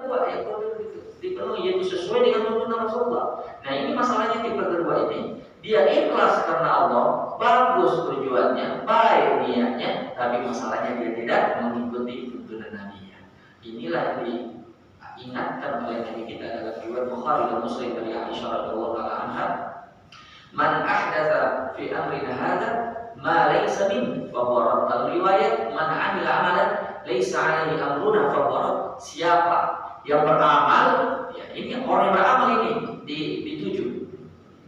kedua yang perlu dipenuhi, yaitu sesuai dengan tuntunan Rasulullah. Nah ini masalahnya tipe kedua ini, dia ikhlas karena Allah, bagus tujuannya, baik niatnya, tapi masalahnya dia tidak mengikuti tuntunan Nabi. Inilah yang diingatkan oleh Nabi kita dalam riwayat Bukhari dan Muslim dari Aisyah radhiyallahu anha, "Man ahdatsa fi amrina hadza ma laysa min fa huwa rad." Riwayat, "Man 'amila 'amalan laysa 'alaihi amruna fa huwa rad." Siapa yang beramal, ya ini orang yang beramal ini dituju,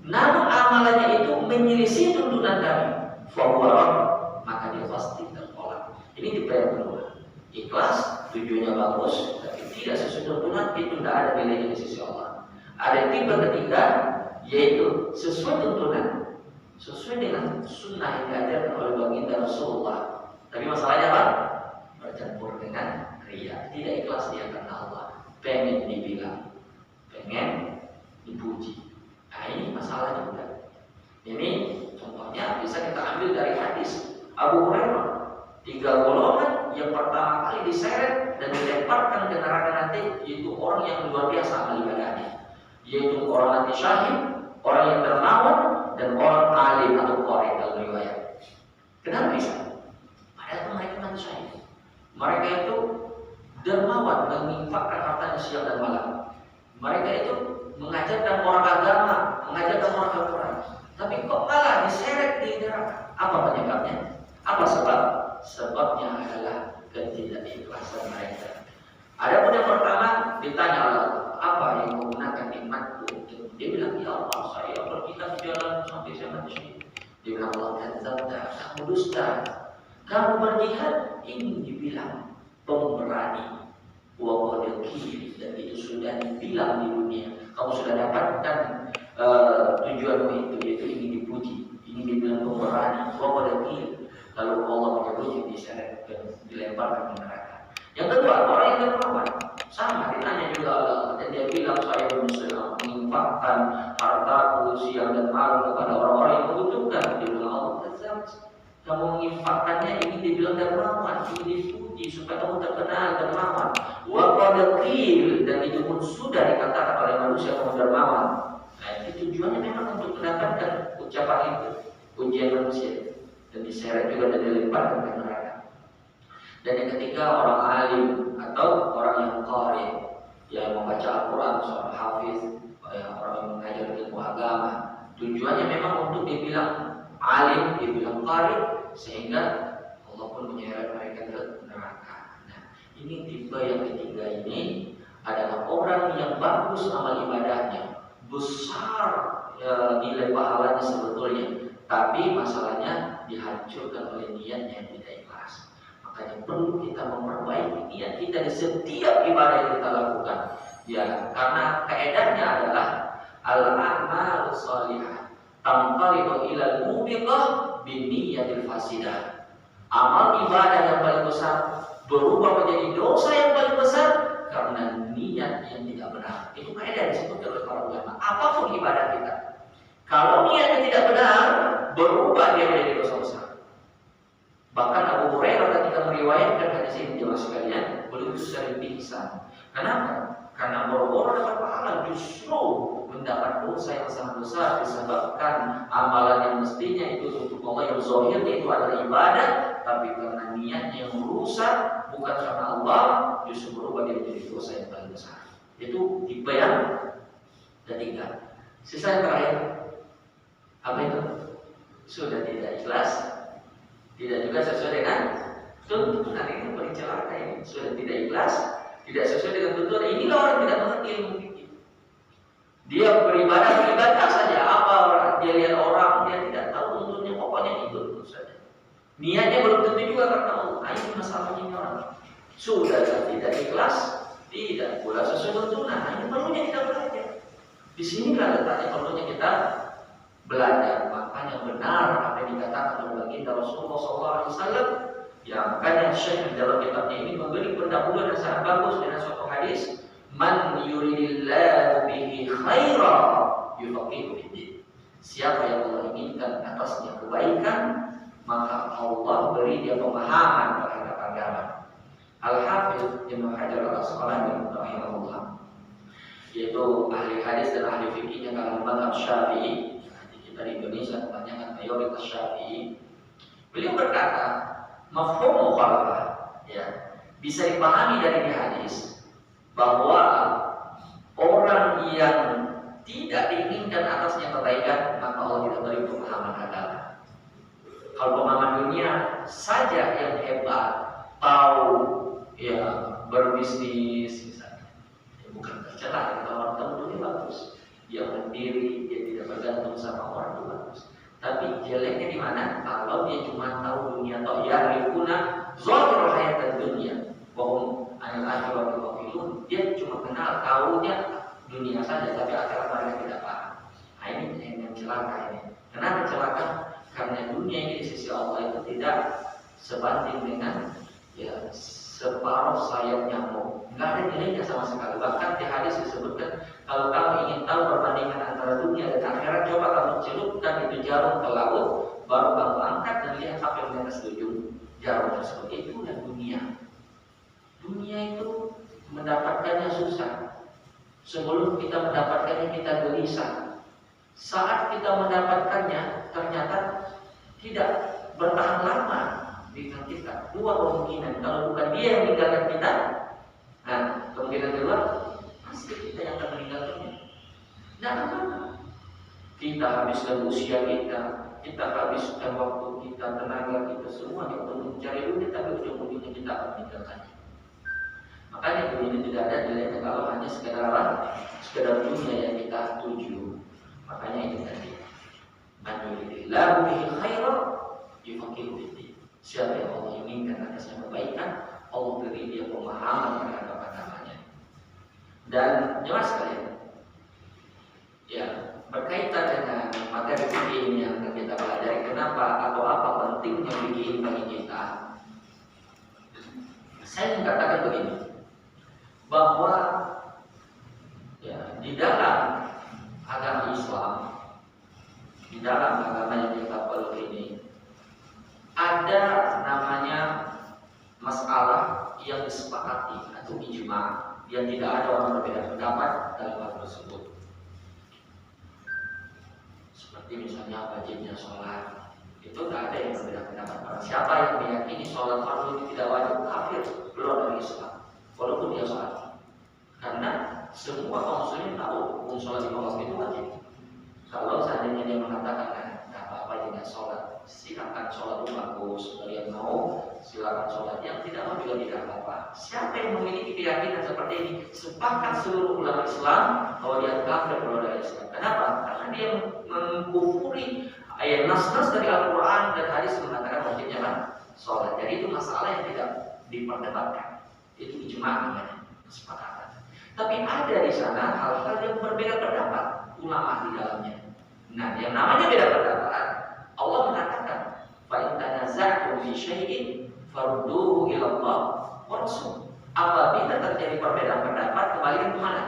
namun amalannya itu menyelisih tuntunan kami, fa huwa rad, maka dia pasti tertolak. Ini tipe yang kedua. Ikhlas, tujuannya bagus, tapi tidak sesuai tuntunan, itu tidak ada nilainya di sisi Allah. Ada tipe ketiga, yaitu sesuai tuntunan, sesuai dengan sunnah yang diajarkan oleh baginda Rasulullah. Tapi masalahnya apa? Bercampur dengan riya, tidak ikhlas dia karena Allah, pengen dibilang, pengen dipuji. Nah ini masalahnya juga. Ini contohnya bisa kita ambil dari hadis Abu Hurairah. 3 golongan yang pertama kali diseret dan dilemparkan ke neraka nanti, yaitu orang yang luar biasa amal ibadahnya, yaitu orang mati syahid, orang yang dermawan, dan orang alim atau qari dalam riwayat. Kenapa bisa? Padahal mereka mati syahid. Mereka itu dermawan, menginfakkan hartanya siang dan malam. Mereka itu mengajarkan orang agama, mengajarkan orang Al-Quran. Tapi kok malah diseret di neraka? Apa penyebabnya? Apa sebab? Sebabnya adalah ketidakikhlasan mereka. Adapun yang pertama ditanya oleh Allah, apa yang menggunakan nikmatku? Dia bilang, ya Allah, saya berkitab jalan sampai saya mati. Dia bilang, Allah kadzabta, kamu dusta. Kamu berjihad, ingin dibilang pemberani. Wa qad qila, dan itu sudah dibilang di dunia. Kamu sudah dapatkan tujuanmu itu, yaitu ingin dipuji, ingin dibilang pemberani. Wa qad qila. Lalu Allah menyebutnya diseret dan dilemparkan ke neraka. Yang kedua, orang yang dermawan, sama ditanya juga Allah, dan dia bilang, saya berusaha menginfakkan hartaku siang dan malam kepada orang-orang yang membutuhkan. Dia bilang, Allah kadzab, kamu menginfakkannya ingin dibilang dermawan, ingin dipuji supaya kamu terkenal dermawan. Wa qad qila, dan itu pun sudah dikatakan oleh manusia kamu dermawan. Nah, itu tujuannya memang untuk mendapatkan ucapan itu, pujian manusia, dan diseret juga dan dilemparkan ke neraka. Dan yang ketiga, orang alim atau orang yang qari, yang membaca Al-Quran, seorang hafiz, orang yang mengajar ilmu agama. Tujuannya memang untuk dibilang alim, dibilang qari, sehingga Allah pun menyeret mereka ke neraka. Nah, ini tipe yang ketiga ini adalah orang yang bagus amal ibadahnya, besar nilai pahalanya sebetulnya, tapi masalahnya dihancurkan oleh niatnya yang tidak ikhlas. Makanya perlu kita memperbaiki niat kita di setiap ibadah yang kita lakukan. Ya, karena kaedahnya adalah al-a'mal shalihah tanqalibu ila al-mubiqah bin niyatil fasidah. Amal ibadah yang paling besar berubah menjadi dosa yang paling besar karena niat yang tidak benar. Itu kaedah disebut oleh para ulama. Apapun ibadah kita, kalau niatnya tidak benar, berubah dia menjadi dosa besar. Bahkan Abu Hurairah ketika meriwayatkan hadis ini, jemaah sekalian, beliau sering pingsan. Kenapa? Karena boro-boro dapat pahala, justru mendapat dosa yang sangat besar disebabkan amalan yang mestinya itu untuk Allah yang zahirnya itu adalah ibadah, tapi karena niatnya yang merusak, bukan karena Allah, justru berubah dia menjadi dosa yang paling besar. Itu tipe yang ketiga. Sisa yang terakhir, apa itu? Sudah tidak ikhlas, tidak juga sesuai dengan tuntunan. Ini paling celaka ini. Sudah tidak ikhlas, tidak sesuai dengan tuntunan. Inilah orang tidak mengerti ilmu fikih. Dia beribadah saja. Apa orang dia lihat orang, dia tidak tahu tuntunnya, pokoknya itu saja. Niatnya belum tentu juga karena Allah. Nah, ini masalahnya ini orang. Sudah tidak ikhlas, tidak pula sesuai tuntunan. Nah, ini perlunya kita belajar. Di sinilah letaknya perlunya kita belajar. Makanya benar apa yang dikatakan oleh baginda Rasulullah SAW. Ya, makanya Syekh dalam kitabnya ini memberi pendahuluan yang sangat bagus dengan suatu hadis, man yuridillahu bihi khaira yufaqihu fiddin. Siapa yang Allah inginkan atasnya kebaikan, maka Allah beri dia pemahaman terhadap agama. Al-Hafidz Ibnu Hajar Al-Asqalani rahimahullah ahli hadis dan ahli fikihnya kalangan mazhab Syafi'i. Kita di Indonesia kebanyakan mayoritas Syafi'i. Beliau berkata, mafhum mukhalafah, ya, bisa dipahami dari hadis bahwa orang yang tidak diinginkan atasnya kebaikan, maka Allah tidak beri pemahaman agama. Kalau pemahaman dunia saja yang hebat, tahu, ya, berbisnis misalnya, ya, bukan tercela. Kalau orang tahu dunia bagus, dia mandiri, dia tidak bergantung sama orang, itu bagus. Tapi jeleknya di mana? Kalau dia cuma tahu dunia, atau ya rifuna zahirul hayatad dunia, wahum anil akhirati ghafilun. Dia cuma kenal tahunya dunia saja, tapi akhirat mereka tidak paham. Nah, ini yang celaka ini. Kenapa celaka? Karena dunia ini di sisi Allah itu tidak sebanding dengan, ya, separuh sayap nyamuk. Nggak ada nilainya sama sekali. Bahkan di hadis disebutkan, kalau kamu ingin tahu perbandingan antara dunia dan akhirat, coba kamu celupkan itu jarum ke laut, baru kamu angkat dan lihat apa yang di atas ujung jarum tersebut. Itu dan dunia. Dunia itu mendapatkannya susah. Sebelum kita mendapatkannya kita gelisah. Saat kita mendapatkannya ternyata tidak bertahan lama dengan kita. Dua kemungkinan. Kalau bukan dia yang meninggalkan kita, nah, kemungkinan kedua pasti kita yang akan meninggalkannya. Tidak apa-apa. Kita habiskan usia kita habiskan waktu kita, tenaga kita, semuanya untuk mencari dunia, tapi ujung-ujungnya kita akan meninggalkannya. Makanya dunia tidak ada nilainya kalau hanya sekedar dunia yang kita tuju. Makanya itu tadi, man yuridillahu bihi khairan yufaqihu fiddin. Siapa yang Allah inginkan atasnya kebaikan, Allah beri dia pemahaman terhadap agamanya. Dan jelas sekalian, ya, berkaitan dengan materi fikih ini yang akan kita pelajari, kenapa atau apa pentingnya fikih bagi kita. Saya mengatakan begini, bahwa, ya, di dalam agama Islam, di dalam agama yang kita peluk ini, ada namanya masalah yang disepakati atau ijma, yang tidak ada orang berbeda pendapat dalam hal tersebut. Seperti misalnya wajibnya sholat, itu tidak ada yang berbeda pendapat. Siapa yang meyakini sholat fardu itu tidak wajib, kafir, keluar dari Islam, walaupun dia sholat. Karena semua kaum muslimin tahu hukum sholat di waktu itu wajib. Kalau seandainya dia mengatakan, nah, apa-apa dengan sholat, silakan sholat itu bagus, kalian mau silakan sholat, yang tidak mau juga tidak apa-apa. Siapa yang memiliki keyakinan seperti ini, sepakat seluruh ulama Islam bahwa dia kafir keluar dari Islam. Kenapa? Karena dia mengkufuri ayat nas-nas dari Al-Quran dan hadis mengatakan wajibnya kan sholat. Jadi itu masalah yang tidak diperdebatkan, itu ijma namanya, kesepakatan. Tapi ada di sana hal-hal yang berbeda pendapat ulama di dalamnya. Nah, yang namanya beda pendapat, Allah mengatakan, fa in tanaza'tum fi syai'in farudduhu ila Allah wa Rasul. Apabila terjadi perbedaan pendapat, kembalikan ke mana?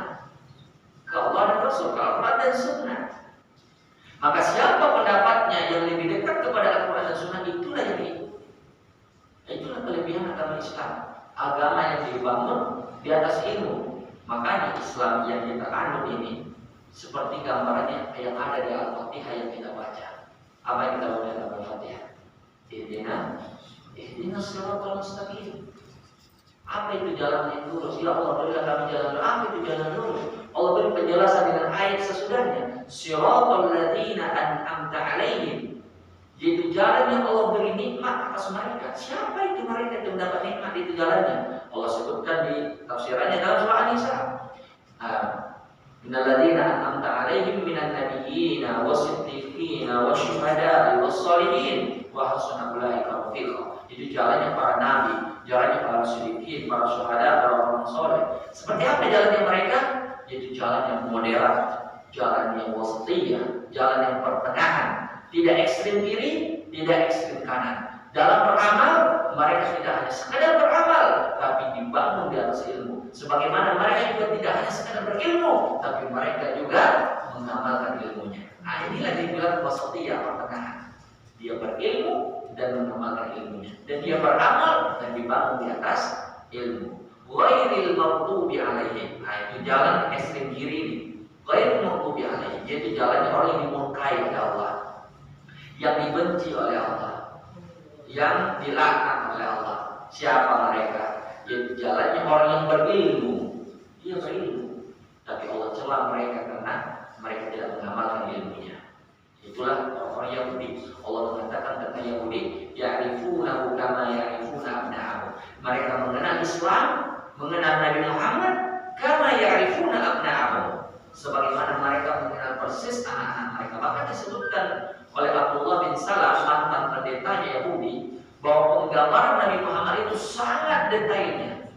Ke Allah dan Rasul, ke Al-Quran dan Sunnah. Maka siapa pendapatnya yang lebih dekat kepada Al-Quran dan Sunnah, itulah yang diikut. Itulah kelebihan agama Islam. Agama yang dibangun di atas ilmu. Makanya Islam yang kita anut ini seperti gambarannya yang ada di Al-Fatihah yang kita baca. Apa yang kita baca dalam Al-Fatihah? Ihdinas siratal mustaqim. Apa itu jalan yang lurus? Ya Allah, berilah kami jalan. Apa itu jalan lurus? Allah beri penjelasan dengan ayat sesudahnya. Siratal ladzina an'amta 'alaihim. Yaitu jalan yang Allah beri nikmat atas mereka. Siapa itu mereka yang mendapat nikmat itu jalannya? Allah sebutkan di tafsirannya dalam surah An-Nisa. Innal ladzina an'amta 'alaihim minan nabiyyina was-siddiqina wasyuhada'i was-shalihin wa hasuna ulaika rafiqa. Itu jalannya para nabi, jalannya para siddiqin, para syuhada, para orang saleh. Seperti apa jalannya mereka? Yaitu jalan yang moderat, jalan yang wasatiyah, jalan yang pertengahan, tidak ekstrim kiri, tidak ekstrim kanan. Dalam beramal, mereka tidak hanya sekadar beramal, tapi dibangun di atas ilmu. Sebagaimana mereka juga tidak hanya sekadar berilmu, tapi mereka juga mengamalkan ilmunya. Nah, inilah dibilang wasatiyah, pertengahan. Dia berilmu dan mengamalkan ilmunya, dan dia beramal dan dibangun di atas ilmu. Ghairil maghdubi 'alaihim. Nah, itu jalan ekstrem kiri ini. Ghairil maghdubi alaihim, yaitu jalannya orang yang dimurkai oleh Allah, yang dibenci oleh Allah, yang dilaknat oleh Allah. Siapa mereka? Yaitu jalannya orang yang berilmu. Dia berilmu, tapi Allah celah mereka karena mereka tidak mengamalkan ilmunya. Itulah orang Yahudi. Allah mengatakan tentang Yahudi, ya'rifunahu kama ya'rifuna abna'ahum. Mereka mengenal Islam, mengenal Nabi Muhammad, kama ya'rifuna abna'ahum, sebagaimana mereka mengenal persis anak-anak mereka. Bahkan disebutkan oleh Abdullah bin Salam, mantan pendetanya Yahudi, bahwa penggambaran Nabi Muhammad itu sangat detailnya.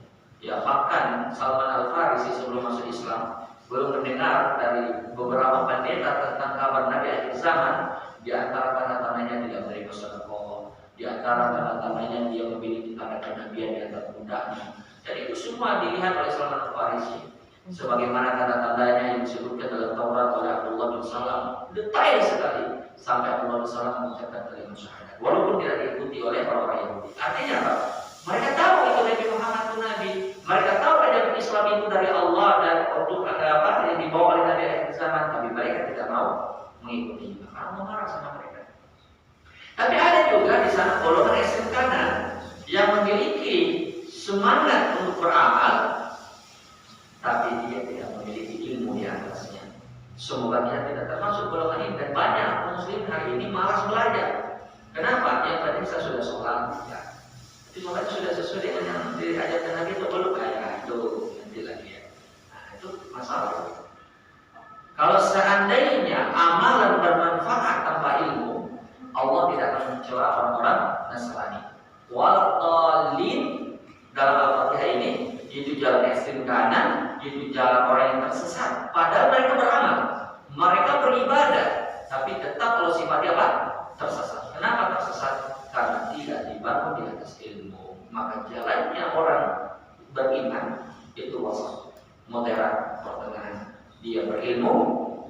Ya, bahkan Salman Al-Farisi sebelum masuk Islam belum mendengar dari beberapa pendeta tentang kabar Nabi akhir zaman. Di antara tanda-tandanya tidak menerima sedekah, di antara tanda-tandanya dia memiliki tanda kenabian di atas pundaknya. Dan itu semua dilihat oleh Salman Al-Farisi, sebagaimana tanda-tandanya yang disebutkan dalam Taurat oleh Abdullah bin Salam, detail sekali sampai Abdullah bin Salam mengucapkan kalimat syahadat, walaupun tidak diikuti oleh orang-orang Yahudi. Artinya apa? Mereka tahu itu Nabi Muhammad itu Nabi. Mereka tahu ajaran Islam itu dari Allah dan untuk apa yang dibawa oleh Nabi akhir zaman, tapi mereka tidak mau mengikutinya karena marah sama mereka. Tapi ada juga di sana golongan ekstrem kanan yang memiliki semangat untuk beramal, tapi dia tidak memiliki ilmu di atasnya. Semoga kita tidak termasuk golongan ini. Dan banyak muslim hari ini malas belajar. Kenapa? Yang tadi saya sudah sholat, ya. Sholat sudah sesuai dengan yang diajarkan Nabi itu belum, kayak itu nanti lagi ya. Nah, itu masalah. Kalau seandainya amalan bermanfaat tanpa ilmu, Allah tidak akan mencela orang-orang Nasrani. Waladhdallin dalam Al-Fatihah ini, itu jalan ekstrem kanan, itu jalan orang yang tersesat. Padahal mereka beramal, mereka beribadah, tapi tetap kalau sifatnya apa? Tersesat. Kenapa tersesat? Karena tidak dibangun di atas ilmu. Maka jalannya orang beriman itu wasat, moderat, pertengahan. Dia berilmu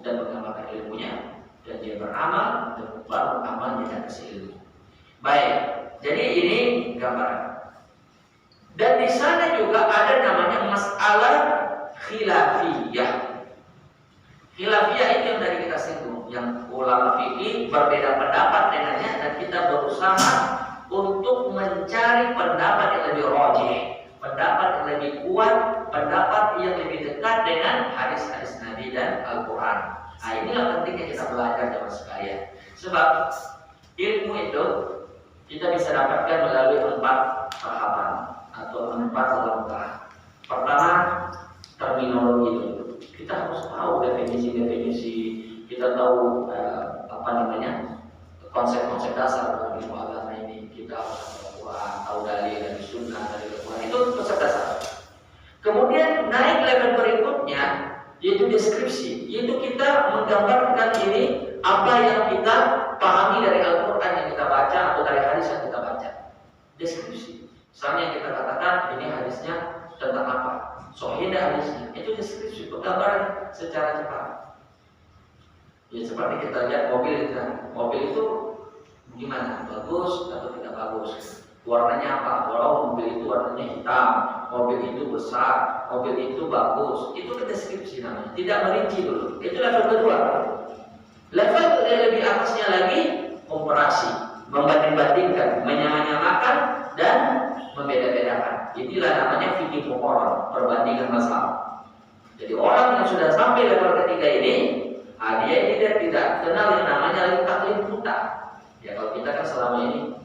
dan mengamalkan ilmunya, dan dia beramal dan baru amalnya di atas ilmu. Baik, jadi ini gambaran. Dan di sana juga ada namanya masalah khilafiyah. Khilafiyah itu yang tadi kita singgung, yang ulama fikih berbeda pendapat dengannya, dan kita berusaha untuk mencari pendapat yang lebih rajih, pendapat yang lebih kuat, pendapat yang lebih dekat dengan hadis-hadis Nabi dan Al-Quran. Nah, inilah pentingnya kita belajar dengan sekalian. Sebab ilmu itu kita bisa dapatkan melalui 4 tahapan atau 4 langkah. Pertama, terminologi dulu. Kita harus tahu definisi-definisi, kita tahu konsep-konsep dasar dalam ilmu agama ini. Kita harus tahu Quran, tahu dalil dari sunnah, dari Quran, itu konsep dasar. Kemudian naik level berikutnya yaitu deskripsi, yaitu kita menggambarkan ini apa yang kita pahami dari Al-Quran yang kita baca atau dari hadis yang kita baca. Deskripsi, misalnya kita katakan ini hadisnya tentang apa, sahih hadisnya, itu deskripsi, penggambaran secara cepat. Ya seperti kita lihat mobil, mobil itu gimana, bagus atau tidak bagus, warnanya apa, kalau mobil itu warnanya hitam, mobil itu besar, mobil itu bagus, itu ke deskripsi namanya, tidak merinci dulu. Itu level kedua. Level yang lebih atasnya lagi komparasi, membanding-bandingkan, menyamakan dan membeda-bedakan. Inilah namanya fikih muqarrar, perbandingan masalah. Jadi orang yang sudah sampai level ketiga ini, dia tidak kenal yang namanya taklid buta. Ya kalau kita kan selama ini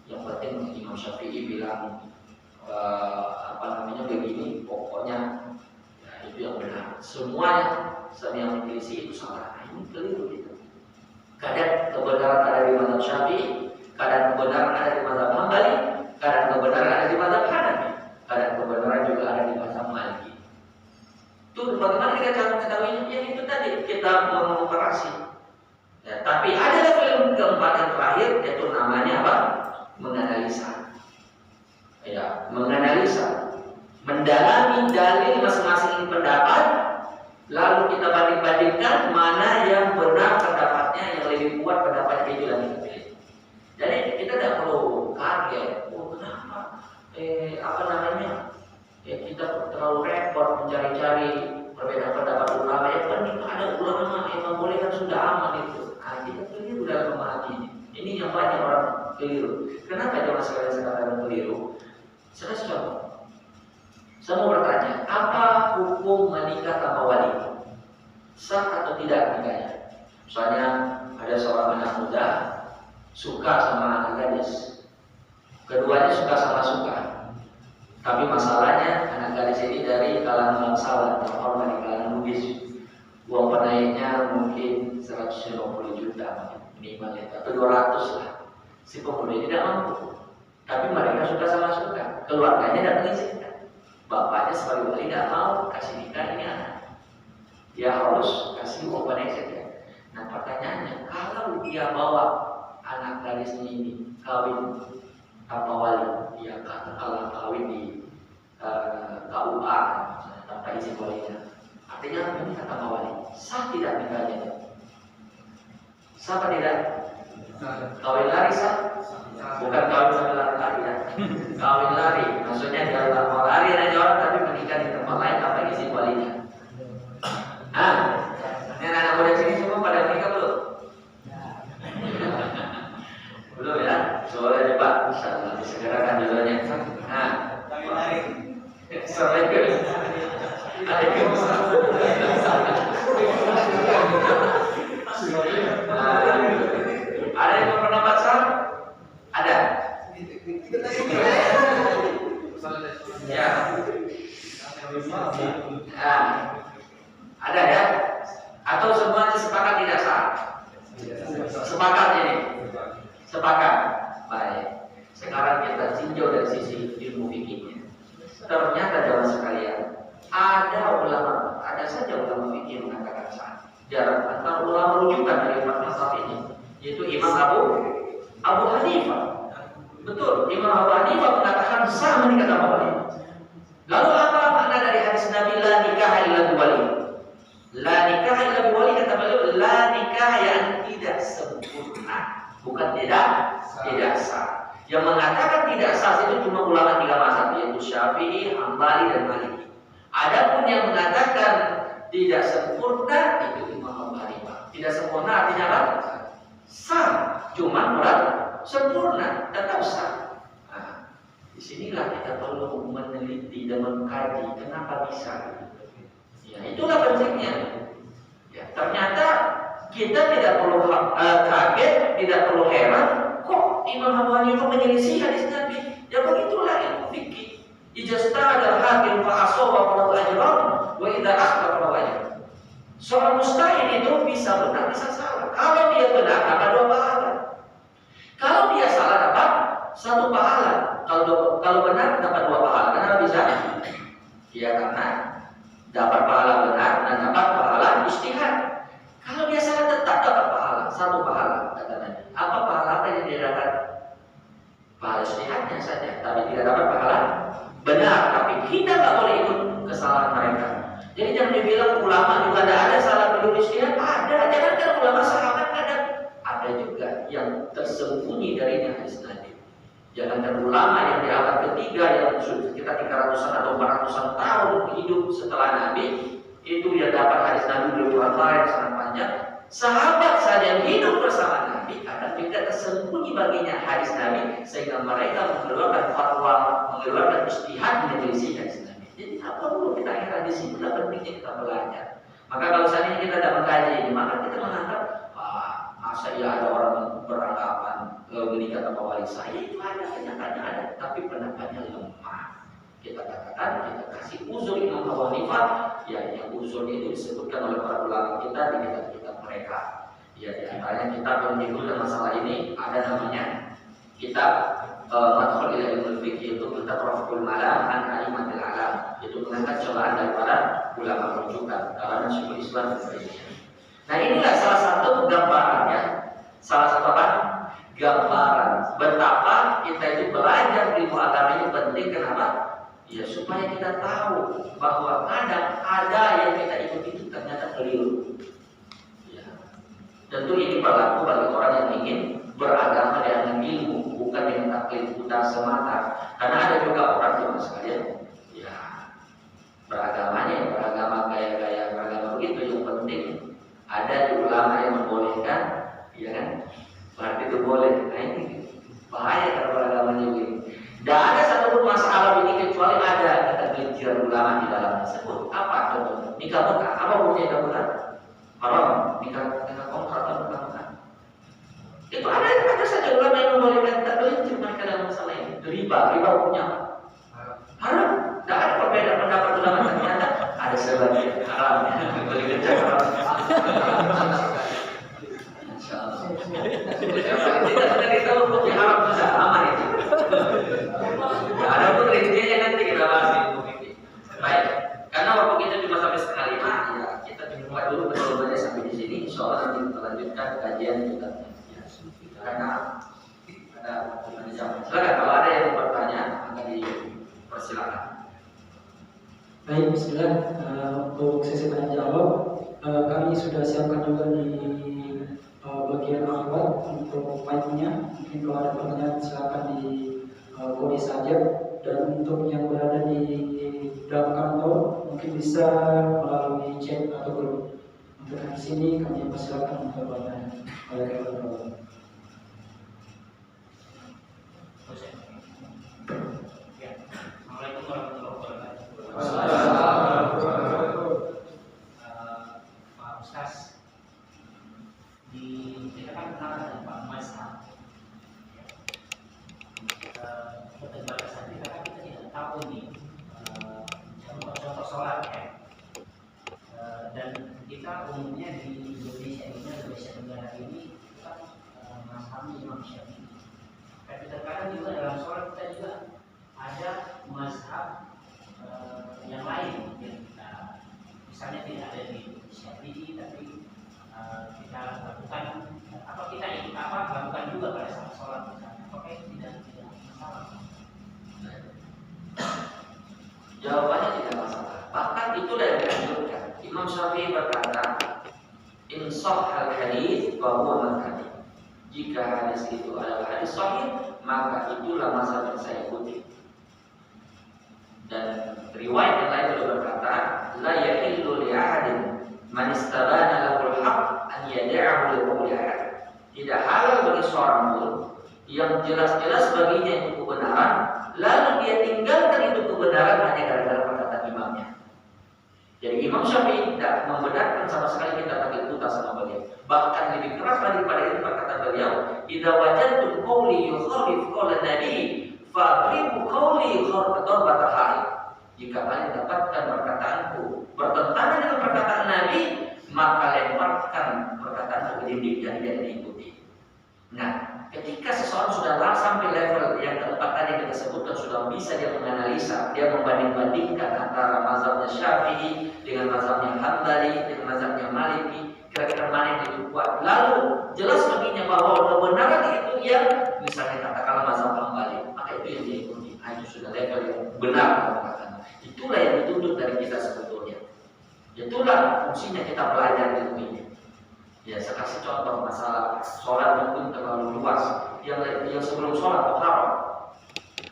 yang penting Imam Syafi'i bilang begini, pokoknya ya, itu yang benar. Semua yang menyelisih itu salah. Nah, ini keliru gitu. Kadang kebenaran ada di mazhab Syafi'i, kadang kebenaran ada di mazhab Hambali, kadang kebenaran ada di mazhab Hanafi, kadang kebenaran juga ada di mazhab Maliki. Itu bagaimana kita cara mengetahuinya? Ya itu tadi kita mengoperasi. Ya, tapi ada level yang keempat yang terakhir, yaitu namanya apa? Menganalisa. Ya, menganalisa, mendalami dalil masing-masing pendapat, lalu kita banding-bandingkan mana yang benar pendapatnya, yang lebih kuat pendapatnya, itu yang kita pilih. Jadi kita tidak perlu kaget, kenapa kita terlalu repot mencari-cari perbedaan pendapat ulama. Yang penting ada hukum menikah tanpa wali. Sah atau tidak nikahnya? Misalnya ada seorang anak muda suka sama anak gadis, keduanya suka, tapi masalahnya anak gadis ini dari kalangan bangsawan, terutama dari kalangan Bugis. Uang penaiknya mungkin 150 juta minimal ya, atau 200 lah. Si pemuda ini tidak mampu, tapi mereka suka, keluarganya tidak mengizinkan. Bapaknya sebagai wali tidak mau kasih nikah ini anak, dia harus kasih uang penaik saja. Nah pertanyaannya, kalau dia bawa anak gadisnya ini kawin tanpa wali, dia kalau kawin di KUA tanpa izin walinya, artinya menikah tanpa wali, sah tidak nikahnya? Sah atau tidak? Kawin lari sah? Bukan kawin sambil lari ya. Kawin lari, maksudnya dia tak mau lari aja orang, tapi menikah di tempat lain tanpa izin walinya. Ini anak muda sini semua pada menikah belum? Belum ya? Soalnya coba disegerakan dulunya. Kawin lari. Assalamualaikum. Ada yang mau pendapat sah? Ada. Ya. Ada ya? Atau semuanya sepakat tidak sah? Sepakat ini. Sepakat. Baik. Sekarang kita tinjau dari sisi ilmu fikihnya. Ternyata jamaah sekalian, ada saja ulama fikih mengatakan sah. Jarang antara ulama rujukan dari empat mazhab ini, yaitu Imam Abu Hanifah. Betul, Imam Abu Hanifah mengatakan sah menikah tanpa wali. Lalu apa makna dari hadis Nabi la nikah illa biwali? La nikah illa biwali, kata beliau, la nikah yang tidak sempurna, bukan tidak sah. Yang mengatakan tidak sah itu cuma ulama tiga mazhab, yaitu Syafi'i, Hambali, dan Maliki. Adapun yang mengatakan tidak sempurna itu Imam Abu Hanifah. Tidak sempurna artinya apa? Sah, cuma kurang sempurna, tetap sah. Nah, disinilah kita perlu meneliti dan mengkaji kenapa bisa. Ya, itulah pentingnya. Ya, ternyata kita tidak perlu kaget, tidak perlu heran. Kok Imam Abu Hanifah menyelisih hadis Nabi? Ya begitulah ilmu fikih. Ijaztahadal hakim fa asaba falahu ajran wa idza akhta falahu ajran. Seorang mustahid itu bisa benar bisa salah. Kalau dia benar dapat 2 pahala. Kalau dia salah dapat 1 pahala. Kalau benar dapat 2 pahala. Kenapa bisa? Ya karena dapat pahala benar dan dapat pahala ijtihad. Kalau dia salah tetap dapat pahala, 1 pahala kata Nabi. Apa pahala yang dia dapat? Pahala ijtihadnya saja, tapi tidak dapat pahala benar. Tapi kita nggak boleh ikut kesalahan mereka. Jadi jangan dibilang ulama juga ada salah beliau ijtihad. Ada, jangan kan ulama sahabat ada juga yang tersembunyi darinya hadis Nabi. Jangankan ulama yang di abad ketiga yang sudah sekitar 300-an atau 400-an tahun hidup setelah Nabi, itu dia dapat hadis Nabi berulang yang sangat panjang. Sahabat saja yang hidup bersama Nabi akan juga tersembunyi baginya hadis Nabi, sehingga mereka mengeluarkan fatwa, mengeluarkan ijtihad menyelisih hadis Nabi. Jadi apa perlu kita heran di sini? Pentingnya kita belajar. Maka kalau saat ini kita tidak mengkaji ini, maka kita menganggap masa ya ada orang beranggapan menikah tanpa wali. Saya itu ada, kenyataannya ada, tapi pendapatnya lemah. Kita katakan, kita kasih uzur Imam Abu Hanifah, ya yang uzurnya itu disebutkan oleh para ulama kita di kitab-kitab mereka. Ya di antaranya kitab yang menyebutkan masalah ini ada namanya kitab Madkhul ila Ilmul Fiqh, yaitu kitab Raf'ul Malam an A'immatil A'lam. Itu mengangkat celaan daripada ulama rujukan kalangan Syekhul Islam dan sebagainya. Nah inilah salah satu gambarannya, salah satu apa? Gambaran betapa kita itu belajar ilmu agama ini penting. Kenapa? Ya supaya kita tahu bahwa kadang ada yang kita ikuti itu ternyata keliru. Ya. Tentu ini berlaku bagi orang yang ingin beragama dengan ilmu, bukan dengan taklid buta semata. Karena ada juga orang yang sekalian, ya beragamanya beragama gaya-gaya beragama begitu. Yang penting ada di ulama yang membolehkan, ya kan? Berarti itu boleh. Nah ini bahaya kalau beragamanya begini. Tidak ada satupun masalah ini kecuali ada ketergelinciran ulama di dalam tersebut. Apa contohnya? nikah Mekah. Apa hukumnya nikah Mekah? Haram. Nikah kontrak atau nikah Mekah. Itu ada saja ulama yang membolehkan tergelincir mereka dalam masalah ini. Riba hukumnya apa? Haram. Tidak ada perbedaan pendapat ulama, ternyata ada sebagian haram. Boleh kerja haram. Kita sudah tahu hukumnya haram sudah aman itu. Ada pun rinciannya nanti kita bahas di buku ini. Baik, karena waktu kita cuma sampai setengah 5, ya kita coba dulu berdoa sampai di sini. Insya Allah nanti kita lanjutkan kajian kita. Karena ada jam. Silakan kalau ada yang bertanya, maka dipersilakan. Baik, bismillah. Untuk sesi tanya jawab, kami sudah siapkan juga di bagian awal untuk mic-nya. Mungkin kalau ada pertanyaan silakan di kode saja. Dan untuk yang berada di dalam kantor mungkin bisa melalui chat atau grup. Untuk di sini kami persilakan untuk bertanya. Assalamualaikum warahmatullahi wabarakatuh. Pak Ustaz, kita kan kenal dengan Pak Mazhab. Keterbatasan kita kan kita tidak tahu nih contoh sholat ya. Dan kita umumnya di Indonesia Tenggara ini kita mazhabnya Imam Syafi'i. Tapi terkadang juga dalam sholat kita juga ada mazhab yang lain yang kita misalnya tidak ada di Syafi'i tapi kita lakukan apa kita ikut apa lakukan juga pada saat sholat misalnya. Apakah itu tidak masalah? Jawabannya tidak masalah. Bahkan itulah yang dianjurkan. Imam Syafi'i berkata, "In sahhal hadits fa huwa madhhabi." Jika hadis itu adalah hadis sahih, maka itulah mazhab yang saya ikuti. Dan riwayat yang lain juga berkata, "La yahillu li ahadin man istabana lahul haqq an yad'ahu li qawli ahad." Tidak halal bagi seorang pun yang jelas-jelas baginya itu kebenaran, lalu dia tinggalkan itu kebenaran hanya gara-gara perkataan imamnya. Jadi Imam Syafi'i tidak membenarkan sama sekali kita taklid buta sama beliau. Bahkan lebih keras daripada itu perkataan beliau, "Idza wajadtum qawli yukhalif qawla nabi, fadribu qawli darbatal haid." Jika kalian dapatkan perkataanku bertentangan dengan perkataan Nabi, maka lemparkan perkataanku ke dinding, jadi tidak diikuti. Nah, ketika seseorang sudah sampai level yang keempat tadi kita sebutkan, sudah bisa dia menganalisa, dia membanding-bandingkan antara mazhabnya Syafi'i dengan mazhabnya Hambali dengan mazhabnya Maliki, kira-kira mana yang lebih kuat. Lalu jelas baginya bahwa kebenaran itu yang misalnya katakanlah mazhab Hambali, maka itu yang diikuti. Itu sudah level yang benar. Itulah yang dituntut dari kita sebetulnya. Itulah fungsinya kita belajar ilmu ini. Ya, saya kasih contoh masalah sholat mungkin terlalu luas. Yang sebelum sholat haram.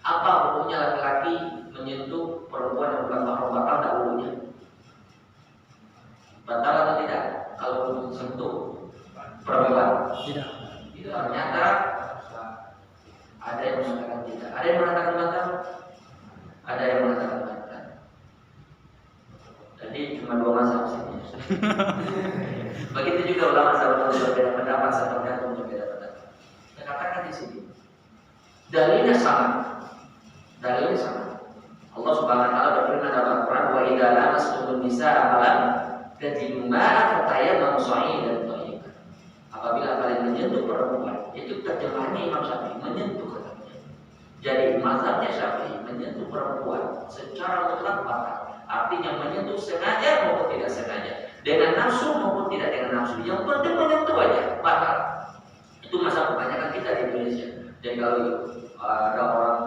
Apa hukumnya laki-laki menyentuh perempuan yang bukan mahram, batal tak wudhunya? Batal atau tidak? Kalau menyentuh perempuan? Tidak. Ternyata ada yang mengatakan tidak. Ada yang mengatakan batal? Ada yang mengatakan batal. Jadi cuma dua mazhab sini. Begitu juga ulama sahabat berbeda pendapat seperti itu berbeda pendapat. Saya katakan di sini, dalilnya sama. Dalilnya sama. Allah Subhanahu wa taala berfirman dalam Al-Qur'an, "Wa idza lamastumun nisaa falam tajidu ma'an fatayammamu sa'idan thayyiban." Apabila kalian menyentuh perempuan, itu terjemahannya Imam Syafi'i, menyentuh katanya. Jadi mazhabnya Syafi'i menyentuh perempuan secara mutlak batal. Artinya menyentuh sengaja maupun tidak sengaja, dengan nafsu maupun tidak dengan nafsu, yang penting menyentuh aja batal. Itu masalah kebanyakan kita di Indonesia. Jadi kalau ada orang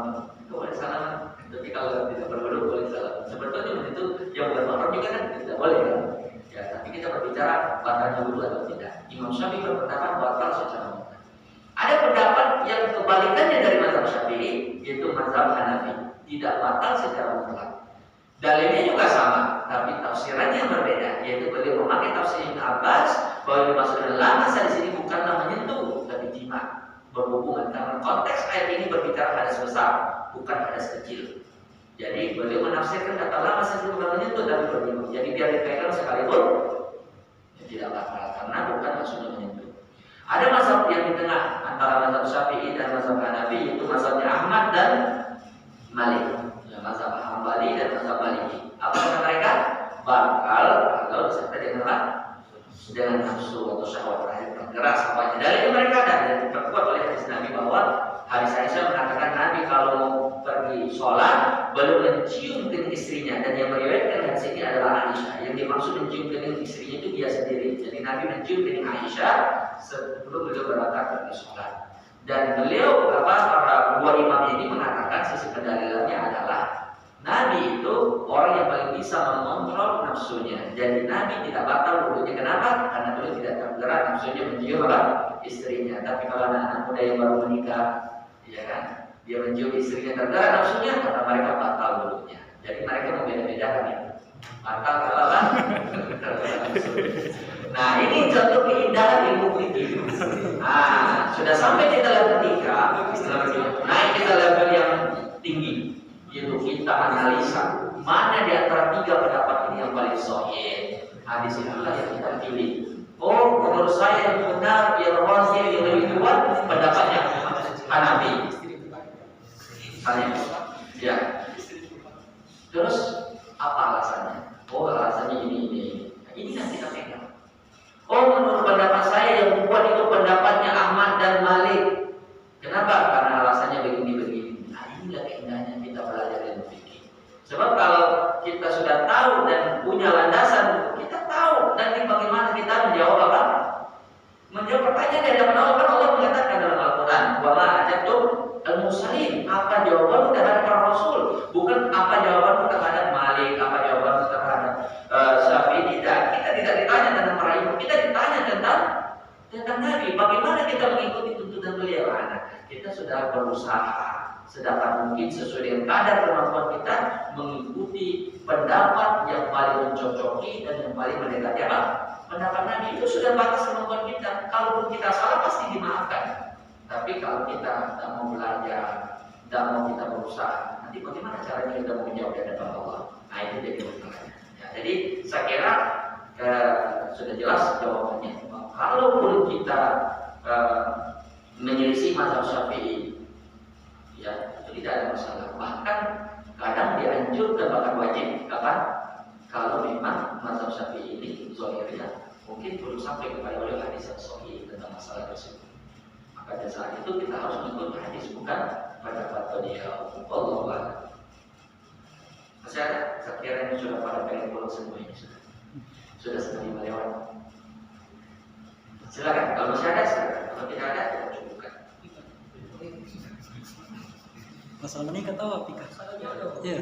boleh salah, tapi kalau tidak berwudu boleh salah. Sebetulnya menyentuh yang bukan mahram juga kan tidak boleh kan? Ya, tapi kita berbicara batalnya wudu atau tidak. Imam Syafi'i berpendapat batal secara mutlak. Ada pendapat yang kebalikannya dari mazhab Syafi'i, yaitu mazhab Hanafi, tidak batal secara mutlak. Dalilnya juga sama, tapi tafsirannya berbeda. Yaitu beliau memakai tafsir Ibnu Abbas bahwa yang dimaksud dalam masa di sini bukanlah menyentuh, tapi jima, berhubungan. Karena konteks ayat ini berbicara hadas besar, bukan hadas kecil. Jadi beliau menafsirkan kata lama saja bukan menyentuh, tapi berhubungan. Jadi biar dipegang kalau disertai dengan nafsu atau syahwat terakhir tergerak semuanya. Dalilnya mereka ada dan diperkuat oleh hadis Nabi bahwa hadis Aisyah mengatakan Nabi kalau mau pergi sholat belum mencium kening istrinya, dan yang meriwayatkan hadis ini adalah Aisyah. Yang dimaksud mencium kening istrinya itu dia sendiri. Jadi Nabi mencium kening Aisyah sebelum beliau berangkat pergi sholat. Dan beliau para dua imam ini mengatakan sisi pendalilannya adalah Nabi itu orang yang paling bisa mengontrol nafsunya. Jadi Nabi tidak batal wudunya. Kenapa? Karena beliau tidak tergerak nafsunya mencium istrinya. Tapi kalau anak-anak muda yang baru menikah, ya kan, dia mencium istrinya tergerak nafsunya, kata mereka batal wudunya. Jadi mereka membeda-bedakan itu. Batal kalau nah, ini contoh keindahan ilmu fikih. Nah, sudah sampai kita level 3, naik kita level yang tinggi, yaitu kita analisa mana di antara 3 pendapat ini yang paling sahih. Hadis itulah yang kita pilih. Oh, menurut saya yang benar, yang razi, yang lebih kuat pendapatnya Hanafi. Misalnya, ya. Terus apa alasannya? Oh, alasannya ini. Ini yang kita pegang. Oh, menurut pendapat saya yang kuat itu pendapatnya Ahmad dan Malik. Kenapa? Karena alasannya begini-begini. Nah, inilah keindahannya kita belajar ilmu fikih. Sebab kalau kita sudah tahu dan punya landasan, kita tahu nanti bagaimana kita menjawab apa? Menjawab pertanyaan di hadapan Allah. Kan Allah mengatakan dalam Al-Quran, wa ma ajabtum al-mursalin. Apa jawaban terhadap para rasul? Bukan apa jawaban terhadap Malik, apa jawaban terhadap Syafi'i. Kita tidak ditanya tentang para imam, kita ditanya tentang Nabi. Bagaimana kita mengikuti tuntunan beliau? Nah, kita sudah berusaha sedapat mungkin sesuai dengan kadar kemampuan kita mengikuti pendapat yang paling mencocoki dan yang paling mendekati apa? Pendapat Nabi. Itu sudah batas kemampuan kita. Kalaupun kita salah pasti dimaafkan. Tapi kalau kita tidak mau belajar, tidak mau kita berusaha, nanti bagaimana caranya kita menjawab di hadapan Allah? Nah, itu jadi masalahnya. Ya, jadi saya kira sudah jelas jawabannya. Kalaupun kita menyelisih mazhab Syafi'i, ya itu tidak ada masalah. Bahkan kadang dianjurkan bahkan wajib kapan? Kalau memang mazhab Syafi'i ini zahirnya mungkin belum sampai kepada oleh hadis yang sahih tentang masalah tersebut. Maka pada saat itu kita harus mengikuti hadis, bukan pendapat beliau. Allah. Masih ada? Saya kira ini sudah pada pengen pulang semua ini sudah setengah 5 lewat. Silakan, kalau masih ada silakan. Kalau tidak ada, kita cukupkan. Masalah menikah tahu apa Pika? Iya,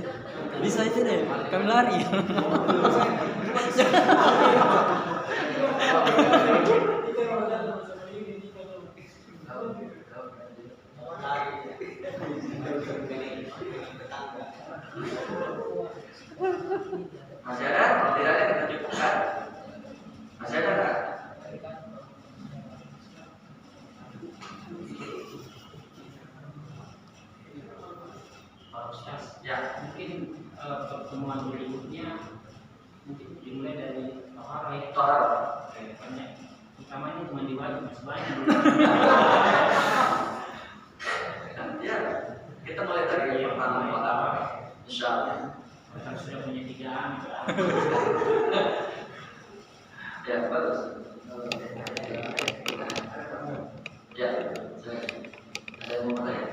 bisa itu deh. Kami lari. Masih ada? Kalau tidak ada, kita cukupkan. Masih ada nggak? Ya, mungkin pertemuan berikutnya mungkin dimulai dari tohara ya. Tohara. Banyak. Utamanya cuma di wajib masih banyak. Ya, kita mulai dari yang pertama. Insyaallah. Kita sudah punya 3 anak. Ya, bagus. Ya, ada yang mau tanya?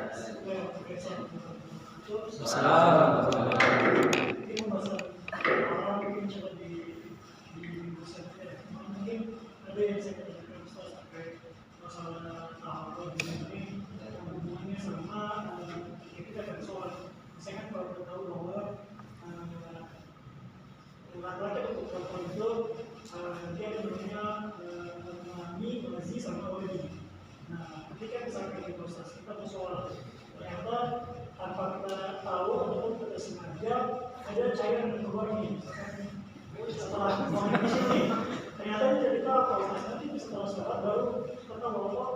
Ketika misalkan di proses kita bersoal, ternyata tanpa kita tahu ataupun kita sengaja ada cairan yang keluar nih, setelah buang di sini, ternyata dia tidak tahu kalau nanti setelah sholat baru kita tahu bahwa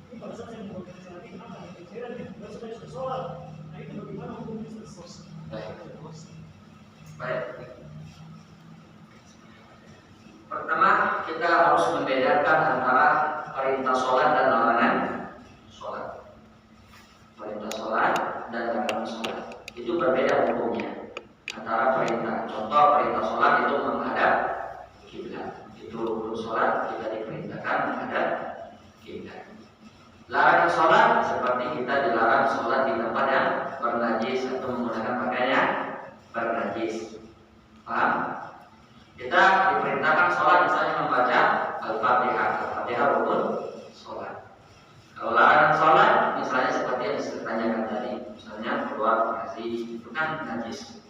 ini pada saat yang membuat lagi kenapa ada cairan yang tidak sudah sholat. Nah itu bagaimana hukumnya selesai? Baik. Pertama, kita harus membedakan antara perintah sholat dan larangan sholat. Perintah sholat dan larangan sholat itu berbeda hukumnya antara perintah. Contoh perintah sholat itu menghadap Itu rukun sholat, kita diperintahkan menghadap kiblat. Larangan sholat seperti kita dilarang sholat di tempat yang bernajis atau menggunakan pakaian yang bernajis. Paham? Kita diperintahkan sholat misalnya membaca Al-Fatihah. Al-Fatihah rukun sholat. Kalau larangan sholat misalnya seperti yang saya tanyakan tadi, misalnya keluar bekasi, itu kan najis.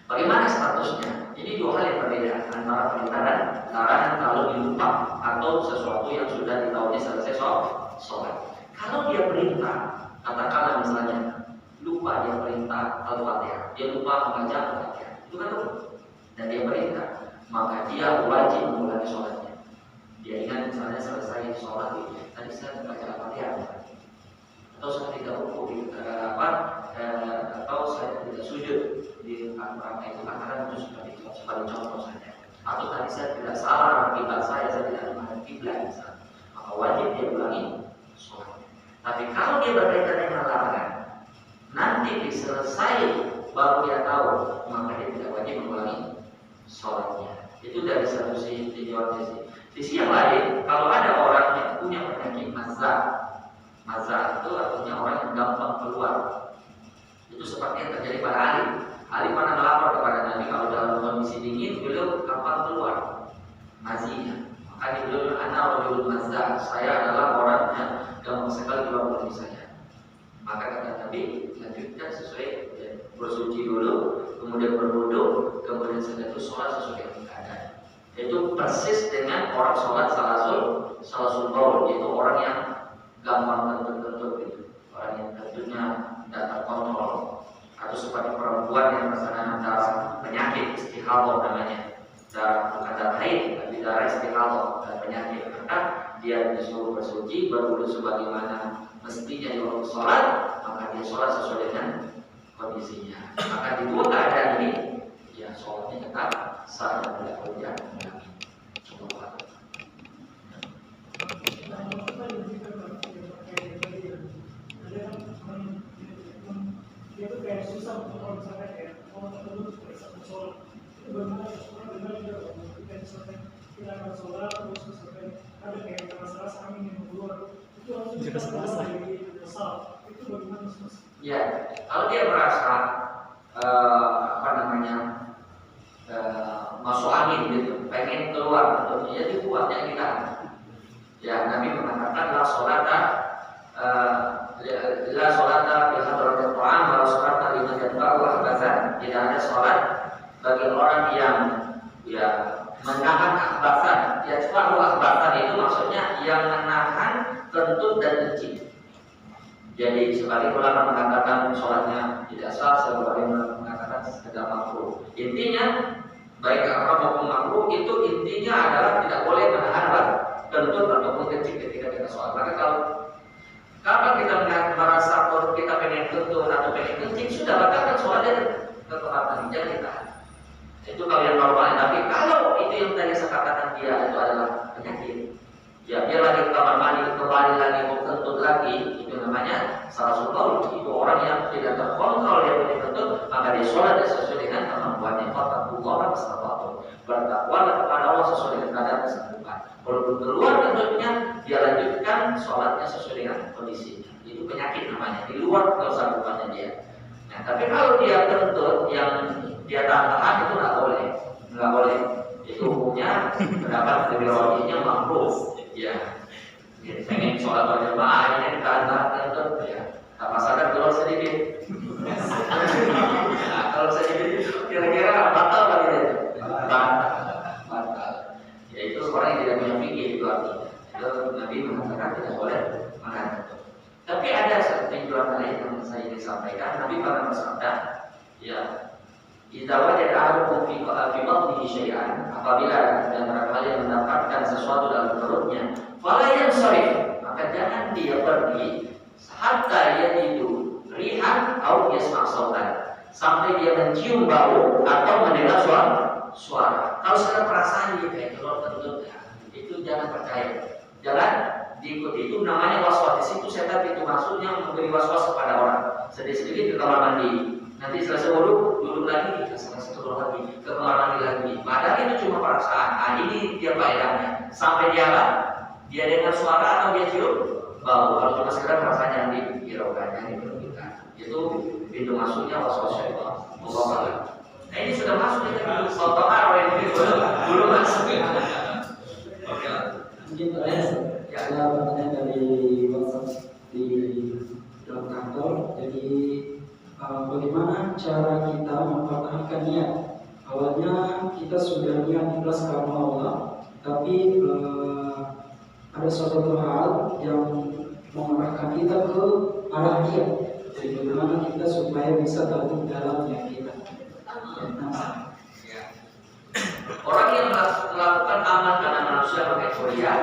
Bagaimana statusnya? Ini dua hal yang berbeda antara perintah dan larangan kalau dilupa atau sesuatu yang sudah ditahui selesai sholat. Kalau dia perintah, katakanlah misalnya lupa dia perintah Al-Fatihah, dia lupa membaca Al-Fatihah, itu kan rukun. Dan dia perintah, maka dia wajib mengulangi sholatnya. Dia ingat misalnya selesai sholat itu, tadi saya membaca Al-Fatihah, atau saya tidak ruku atau saya tidak sujud di rakaat itu, karena itu sebagai contoh saja. Atau tadi saya tidak salah kiblat saya tidak menghadap kiblat misalnya, maka wajib dia ulangi sholat. Tapi kalau dia berkaitan dengan larangan, nanti diselesai baru dia tahu, maka dia tidak wajib mengulangi sholatnya. Itu dari satu sisi, sisi yang lain, kalau ada orang yang punya penyakit mazah itu artinya orang yang gampang keluar. Itu seperti yang terjadi pada Ali. Ali pernah melapor kepada Nabi kalau dalam kondisi dingin beliau gampang keluar mazinya. Maka beliau ana rajulun mazah, saya adalah orang yang gampang sekali keluar dari saya. Maka kata Nabi, lanjutkan sesuai bersuci dulu, kemudian berwudu, kemudian setelah itu sholat sesuai dengan keadaan. Itu persis dengan orang sholat salasul baul, yaitu orang yang gampang kentut gitu, orang yang tentunya tidak terkontrol, atau seperti perempuan yang merasakan darah penyakit istihadah namanya, bukan darah haid tapi darah istihadah, penyakit. Maka dia disuruh bersuci, berwudu sebagaimana mestinya di waktu sholat, maka dia sholat sesuai dengan kondisinya. Maka di dua keadaan ini, ya sholatnya tetap sah dan tidak boleh mengulangi. Dia tuh kayak susah untuk kalau misalkan kayak orang tertentu seperti satu sholat itu bagaimana orang benar juga ketika misalkan kita akan sholat terus misalkan ada kayak masalah angin yang keluar itu langsung kita keluar dari dasar itu bagaimana mas? Ya, kalau dia merasa masuk angin gitu, pengen keluar, jadi buatnya kita. Ya, Nabi mengatakan la sholata bi hadratil ta'am wa la sholata liman yatba'u ahbatsan. Tidak ada sholat bagi orang yang menahan ahbatsan. Yatba'u ahbatsan itu maksudnya yang menahan kentut dan kencing. Jadi sebagian ulama mengatakan sholatnya tidak sah, sebagian mengatakan tidak makruh. Intinya baik haram maupun makruh itu intinya adalah tidak boleh menahan kentut ataupun kencing ketika kita sholat. Maka kalau kapan kita merasa perut kita pengen kentut atau pengen kencing, sudah batalkan sholatnya ketepatan, jangan ditahan. Itu kalau yang normal. Tapi kalau itu yang tadi saya katakan dia itu adalah penyakit, ya dia lagi ke kamar mandi kembali lagi mau kentut lagi, itu namanya salasul baul. Itu orang yang tidak terkontrol dia punya kentut, maka dia sholat sesuai dengan kemampuannya. Fattaqullaha mastata'tum. Bertakwalah kepada Allah sesuai dengan kadar kesanggupan. Walaupun keluar kentutnya, dia lanjutkan sholatnya sesuai dengan kondisinya. Itu penyakit namanya, di luar kesanggupannya dia. Nah, tapi kalau dia kentut yang dia tahan itu nggak boleh. Itu hukumnya pendapat dari rawinya makruh. Ya, pengen sholat berjamaah ini ditahan kentut, ya. Tak masalah keluar sedikit. Nah, kalau sedikit kira-kira batal apa tidak? Batal. Ya itu orang yang tidak punya fikih itu artinya. Itu Nabi mengatakan tidak boleh makan. Tapi ada satu tinjauan lain yang saya ingin sampaikan. Nabi pernah bersabda, ya, idza wajada ahadukum fi batnihi syai'an, apabila dan kalian mendapatkan sesuatu dalam perutnya, fala yansarif, maka jangan dia pergi hatta yajidu rihan atau yasma' sautan, sampai dia mencium bau atau mendengar suara. Kalau sudah perasaan dia kayak keluar kentut, itu jangan percaya. Jangan diikuti. Itu namanya waswas. Di situ setan itu maksudnya memberi waswas kepada orang. Sedikit-sedikit ke kamar mandi, Nanti selesai wudhu, duduk lagi, selesai turun lagi, ke kamar mandi lagi. Padahal itu cuma perasaan. Nah, ini dia faedahnya. Sampai dia apa? Dia dengar suara atau dia cium bau. Kalau cuma sekedar rasanya dihiraukan, diperlukan. Itu pintu masuknya waswas syaitan. Nah ini sudah masuk di foto arwah ini belum masuk. Oke. Mungkin terakhir ada pertanyaan dari WhatsApp di dalam kantor. Jadi bagaimana cara kita mempertahankan niat? Awalnya kita sudah niat ikhlas karena Allah, tapi ada suatu hal yang mengarahkan kita ke arah dia. Jadi bagaimana kita supaya bisa terhubung dalam niat kita? Orang yang melakukan amal karena manusia pakai kuliah,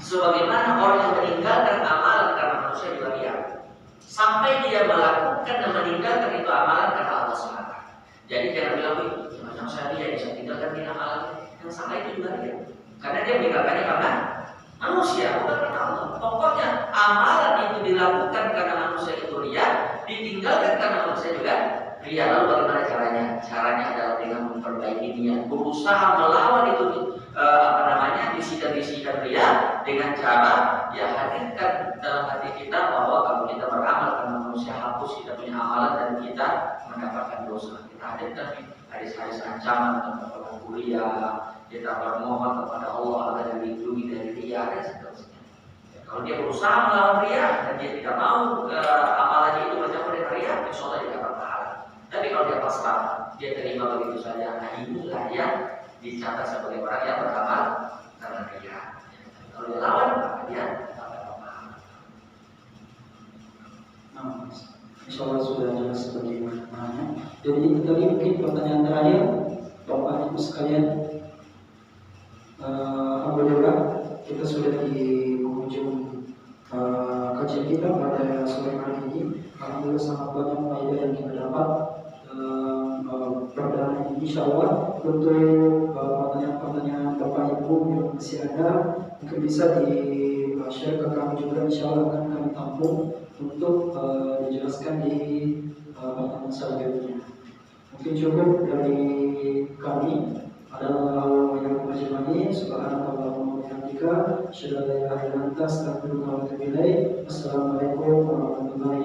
sebagaimana orang yang meninggalkan amal karena manusia juga lihat. Sampai dia melakukan dan meninggalkan itu amalan karena Allah semata. Jadi jangan bilang, macam saya dia bisa tinggalkan ini amalan yang salah itu juga dia. Karena dia meninggalkannya karena manusia, bukan karena Allah. Pokoknya amalan itu dilakukan karena manusia itu lihat, ditinggalkan karena manusia juga lihat. Lalu bagaimana caranya? Caranya adalah dengan memperbaiki niat, berusaha melawan itu bisikan-bisikan ria dengan cara ya hadirkan dalam hati kita bahwa kalau kita beramal karena manusia hapus kita punya amalan dan kita mendapatkan dosa. Kita hadirkan hadis-hadis ancaman tentang kuliah, kita bermohon kepada Allah agar dilindungi dari ria dan seterusnya. Kalau dia berusaha melawan ria dan dia tidak mau amalannya itu bercampur dengan ria, insya Allah dia dapat pahala. Tapi kalau dia pasrah, dia terima begitu saja, nah inilah yang dicatat sebagai orang yang beramal karena ria. Kalau dia lawan, maka dia dapat pahala. Nah, insya Allah sudah jelas sebagaimana. Jadi itu tadi mungkin pertanyaan terakhir, Bapak Ibu sekalian. Alhamdulillah kita sudah di penghujung kajian kita pada sore hari ini. Alhamdulillah sangat banyak faedah yang kita dapat. Perdana ini insya Allah untuk pertanyaan-pertanyaan Bapak Ibu yang masih ada mungkin bisa di-share ke kami juga, insya Allah akan kami tampung untuk dijelaskan di pertemuan selanjutnya. Mungkin cukup dari kami. Adalah yang majemani subhanallah wa bihamdika asyhadu an la ilaha illa anta astaghfiruka wa atubu ilaik. Assalamualaikum warahmatullahi